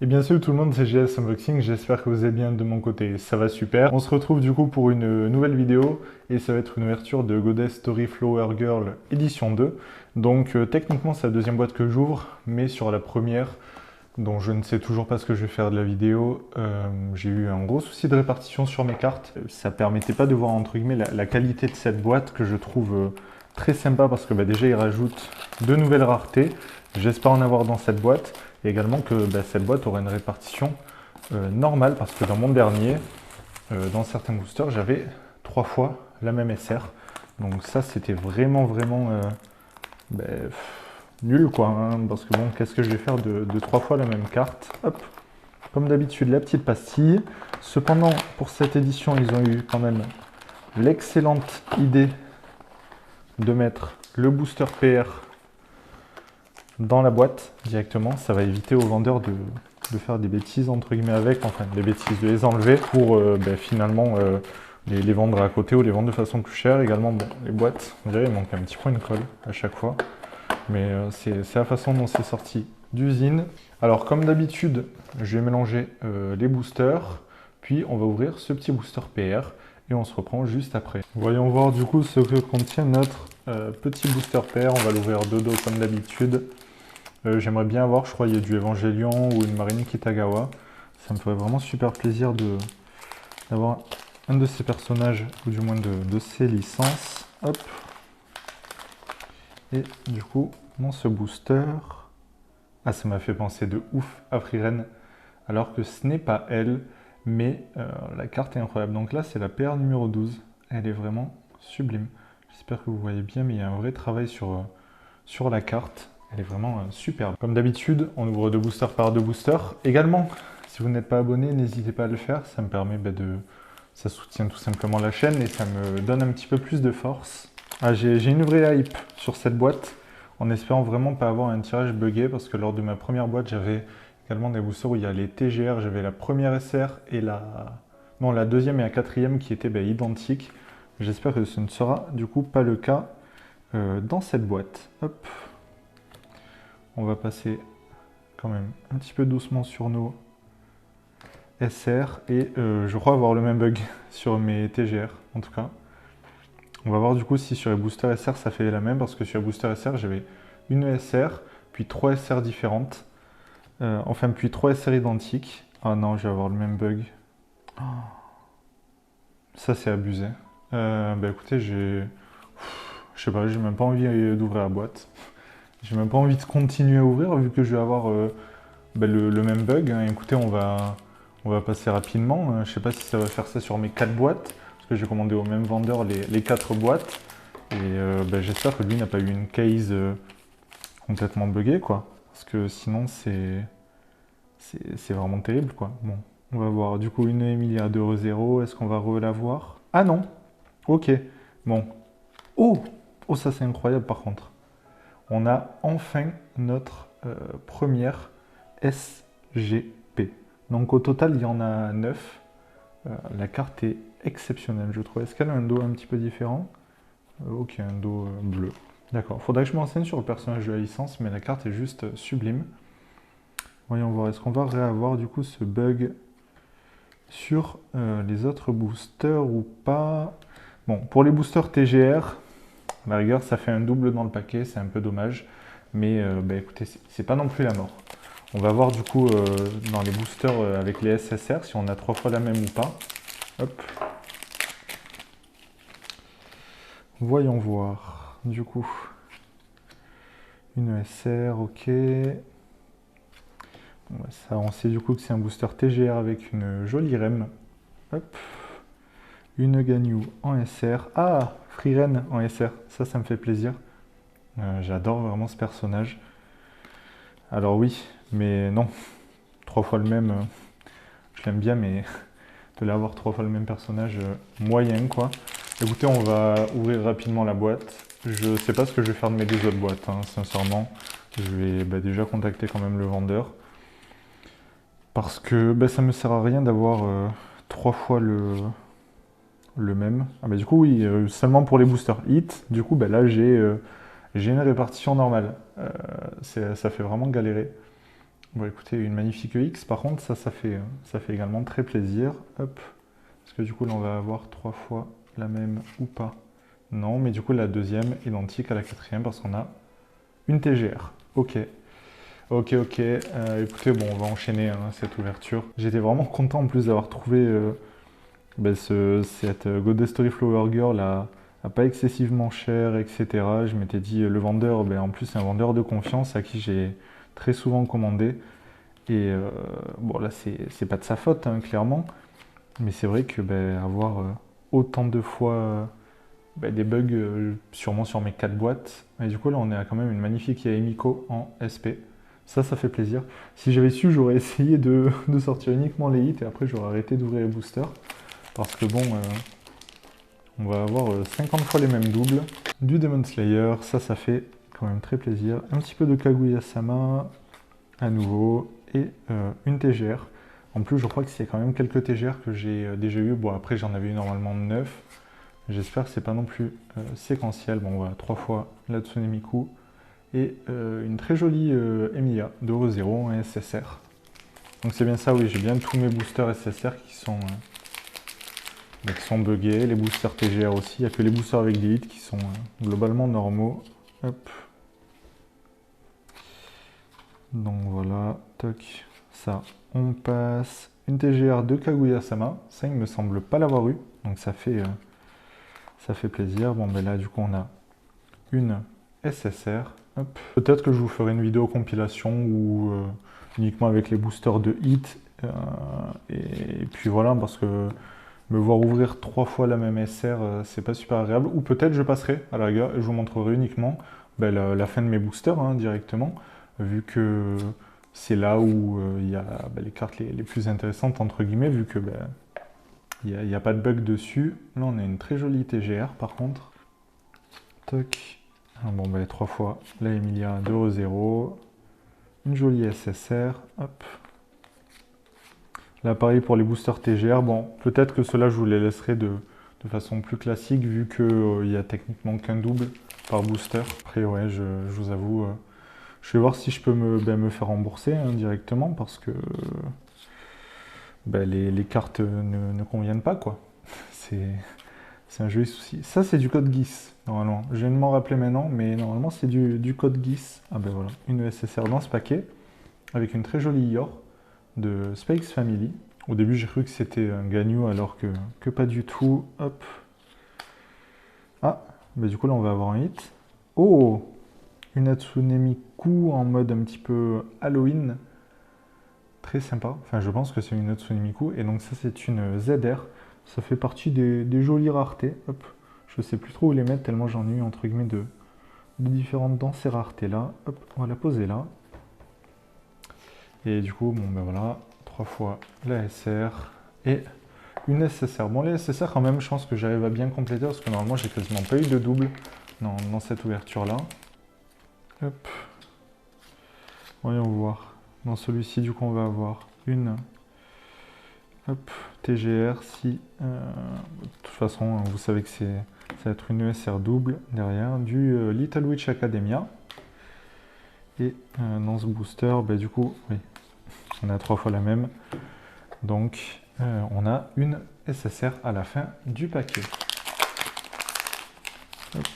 Et bien salut tout le monde, c'est GS Unboxing, j'espère que vous allez bien de mon côté, ça va super. On se retrouve du coup pour une nouvelle vidéo et ça va être une ouverture de Goddess Story Flower Girl édition 2. Donc techniquement c'est la deuxième boîte que j'ouvre, mais sur la première, dont je ne sais toujours pas ce que je vais faire de la vidéo, j'ai eu un gros souci de répartition sur mes cartes. Ça permettait pas de voir entre guillemets la qualité de cette boîte que je trouve très sympa parce que déjà il rajoute de nouvelles raretés. J'espère en avoir dans cette boîte. Et également que cette boîte aura une répartition normale parce que dans mon dernier, dans certains boosters, j'avais 3 fois la même SR. Donc ça, c'était vraiment nul quoi. Parce que bon, qu'est-ce que je vais faire de 3 fois la même carte? Hop, comme d'habitude, la petite pastille. Cependant, pour cette édition, ils ont eu quand même l'excellente idée de mettre le booster PR dans la boîte directement. Ça va éviter aux vendeurs de faire des bêtises entre guillemets avec, enfin des bêtises, de les enlever pour finalement les vendre à côté ou les vendre de façon plus chère. Également, bon, les boîtes, on dirait il manque un petit point de colle à chaque fois, mais c'est la façon dont c'est sorti d'usine. Alors comme d'habitude, je vais mélanger les boosters, puis on va ouvrir ce petit booster PR et on se reprend juste après. Voyons voir du coup ce que contient notre petit booster PR. On va l'ouvrir de dos comme d'habitude. J'aimerais bien avoir, je crois, il y a du Evangelion ou une Marine Kitagawa. Ça me ferait vraiment super plaisir d'avoir un de ces personnages, ou du moins de ces licences. Hop. Et du coup, dans ce booster... Ah, ça m'a fait penser de ouf à Frieren, alors que ce n'est pas elle, mais la carte est incroyable. Donc là, c'est la PR numéro 12. Elle est vraiment sublime. J'espère que vous voyez bien, mais il y a un vrai travail sur la carte. Elle est vraiment superbe. Comme d'habitude, on ouvre deux boosters par deux boosters. Également, si vous n'êtes pas abonné, n'hésitez pas à le faire. Ça me permet ça soutient tout simplement la chaîne et ça me donne un petit peu plus de force. Ah, j'ai une vraie hype sur cette boîte, en espérant vraiment pas avoir un tirage buggé, parce que lors de ma première boîte, j'avais également des boosters où il y a les TGR. J'avais la première SR et non, la deuxième et la quatrième qui étaient identiques. J'espère que ce ne sera du coup pas le cas dans cette boîte. Hop. On va passer quand même un petit peu doucement sur nos SR et je crois avoir le même bug sur mes TGR en tout cas. On va voir du coup si sur les boosters SR ça fait la même, parce que sur les boosters SR j'avais une SR, puis 3 SR différentes, enfin puis 3 SR identiques. Ah non, je vais avoir le même bug. Oh, ça c'est abusé. Écoutez, je sais pas, j'ai même pas envie d'ouvrir la boîte. J'ai même pas envie de continuer à ouvrir vu que je vais avoir le même bug. Écoutez, on va passer rapidement. Je sais pas si ça va faire ça sur mes 4 boîtes, parce que j'ai commandé au même vendeur les 4 boîtes. Et j'espère que lui n'a pas eu une case complètement buggée, quoi. Parce que sinon, c'est vraiment terrible, quoi. Bon, on va voir. Du coup, une Emilia de 0. Est-ce qu'on va l'avoir? Ah non. Ok. Bon. Oh! Oh, ça c'est incroyable par contre. On a enfin notre première SGP. Donc au total, il y en a 9. La carte est exceptionnelle, je trouve. Est-ce qu'elle a un dos un petit peu différent? Ok, un dos bleu. D'accord. Faudrait que je m'enseigne sur le personnage de la licence, mais la carte est juste sublime. Voyons voir. Est-ce qu'on va réavoir du coup ce bug sur les autres boosters ou pas? Bon, pour les boosters TGR, à la rigueur, ça fait un double dans le paquet, c'est un peu dommage. Mais écoutez, c'est pas non plus la mort. On va voir du coup dans les boosters avec les SSR si on a 3 fois la même ou pas. Hop. Voyons voir. Du coup, une SR, ok. Bon, ça, on sait du coup que c'est un booster TGR avec une jolie REM. Hop. Une Ganyu en SR. Ah, Frieren en SR. Ça me fait plaisir. J'adore vraiment ce personnage. Alors oui, mais non. 3 fois le même, je l'aime bien, mais de l'avoir 3 fois le même personnage, moyen quoi. Écoutez, on va ouvrir rapidement la boîte. Je sais pas ce que je vais faire de mes deux autres boîtes, sincèrement. Je vais déjà contacter quand même le vendeur. Parce que ça me sert à rien d'avoir 3 fois le même. Ah du coup oui, seulement pour les boosters hit. Du coup là j'ai une répartition normale. Ça fait vraiment galérer. Bon, écoutez, une magnifique X, par contre, ça fait également très plaisir. Hop. Est-ce que du coup, là, on va avoir 3 fois la même ou pas? Non, mais du coup, la deuxième identique à la quatrième parce qu'on a une TGR. Ok. Ok, ok. Écoutez, bon, on va enchaîner hein, cette ouverture. J'étais vraiment content en plus d'avoir trouvé cette Goddess Story Flower Girl à pas excessivement cher, etc. Je m'étais dit, le vendeur, en plus, c'est un vendeur de confiance à qui j'ai très souvent commandé. Et bon, là, c'est pas de sa faute, hein, clairement. Mais c'est vrai que avoir autant de fois des bugs, sûrement sur mes 4 boîtes. Et du coup, là, on est à quand même une magnifique Yaemiko en SP. Ça fait plaisir. Si j'avais su, j'aurais essayé de sortir uniquement les hits et après, j'aurais arrêté d'ouvrir les boosters. Parce que bon, on va avoir 50 fois les mêmes doubles. Du Demon Slayer, ça fait quand même très plaisir. Un petit peu de Kaguya-sama à nouveau et une TGR. En plus, je crois que c'est quand même quelques TGR que j'ai déjà eu. Bon, après, j'en avais eu normalement 9. J'espère que c'est pas non plus séquentiel. Bon, voilà, 3 fois la Tsunemiku et une très jolie Emilia de Re0 en SSR. Donc c'est bien ça, oui, j'ai bien tous mes boosters SSR qui sont buggés, les boosters TGR aussi. Il n'y a que les boosters avec des hits qui sont globalement normaux. Hop. Donc voilà, toc, ça, on passe. Une TGR de Kaguya-sama, ça il me semble pas l'avoir eu, donc ça fait plaisir. Bon ben là du coup on a une SSR. Peut-être que je vous ferai une vidéo compilation ou uniquement avec les boosters de hit. Et puis voilà, parce que me voir ouvrir 3 fois la même SR, c'est pas super agréable. Ou peut-être je passerai à la rigueur et je vous montrerai uniquement la fin de mes boosters hein, directement, vu que c'est là où il y a les cartes les plus intéressantes, entre guillemets, vu que il n'y a pas de bug dessus. Là, on a une très jolie TGR par contre. Toc. Bon, 3 fois la Emilia de Re0. Une jolie SSR. Hop. Là, pareil pour les boosters TGR. Bon, peut-être que ceux-là, je vous les laisserai de façon plus classique, vu qu'il n'y a techniquement qu'un double par booster. Après, ouais, je vous avoue, je vais voir si je peux me faire rembourser hein, directement, parce que les cartes ne conviennent pas, quoi. C'est un joli souci. Ça, c'est du code GIS, normalement. Je viens de m'en rappeler maintenant, mais normalement, c'est du code GIS. Ah ben voilà, une SSR dans ce paquet, avec une très jolie Yor de Space Family. Au début, j'ai cru que c'était un Ganyu, alors que pas du tout. Hop. Ah, du coup, là, on va avoir un hit. Oh, une Hatsune Miku en mode un petit peu Halloween. Très sympa. Enfin, je pense que c'est une Hatsune Miku. Et donc, ça, c'est une ZR. Ça fait partie des jolies raretés. Hop. Je sais plus trop où les mettre, tellement j'en ai eu, entre guillemets, de différentes dans ces raretés-là. Hop, on va la poser là. Et du coup, bon, voilà. 3 fois la SR et une SSR. Bon, les SSR, quand même, je pense que j'arrive à bien compléter parce que normalement, j'ai quasiment pas eu de double dans cette ouverture-là. Hop. Voyons voir. Dans celui-ci, du coup, on va avoir une TGR. Si, de toute façon, vous savez que ça va être une ESR double derrière, du Little Witch Academia. Et dans ce booster, du coup, oui, on a 3 fois la même. Donc, on a une SSR à la fin du paquet. Hop.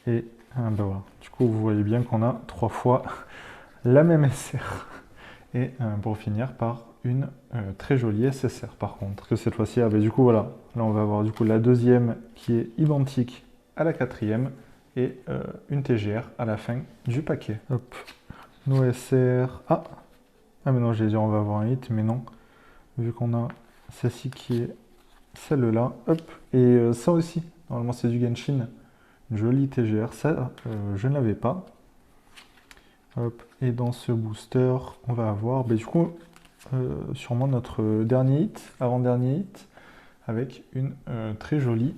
Et voilà. Du coup, vous voyez bien qu'on a 3 fois la même SR. Et pour finir par une très jolie SSR par contre. Que cette fois-ci, du coup, voilà. Là, on va avoir du coup la deuxième qui est identique à la quatrième et une TGR à la fin du paquet. Hop. Nos SR. Ah, mais non, j'ai dit on va avoir un hit, mais non. Vu qu'on a celle-ci qui est celle-là. Hop. Et ça aussi. Normalement, c'est du Genshin. Une jolie TGR. Ça, je ne l'avais pas. Hop. Et dans ce booster, on va avoir du coup sûrement notre dernier hit, avant-dernier hit, avec une très jolie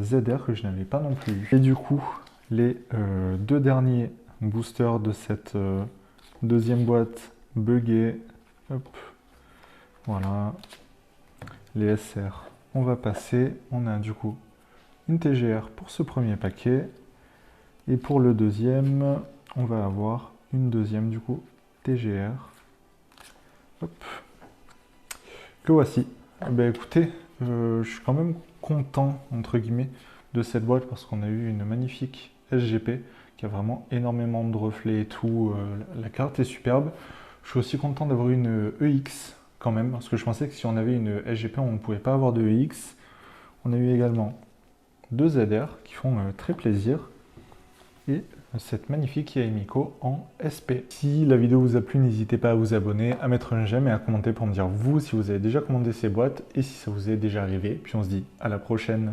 ZR que je n'avais pas non plus. Et du coup, les deux derniers boosters de cette deuxième boîte buggée. Hop. Voilà. Les SR, on va passer. On a du coup une TGR pour ce premier paquet. Et pour le deuxième, on va avoir une deuxième du coup, TGR. Hop. Le voici. Eh ben, écoutez, je suis quand même content, entre guillemets, de cette boîte parce qu'on a eu une magnifique SGP qui a vraiment énormément de reflets et tout. La carte est superbe. Je suis aussi content d'avoir une EX quand même parce que je pensais que si on avait une SGP, on ne pouvait pas avoir de EX. On a eu également deux ZR qui font très plaisir et cette magnifique Yaemiko en SP. Si la vidéo vous a plu, n'hésitez pas à vous abonner, à mettre un j'aime et à commenter pour me dire vous si vous avez déjà commandé ces boîtes et si ça vous est déjà arrivé. Puis on se dit à la prochaine.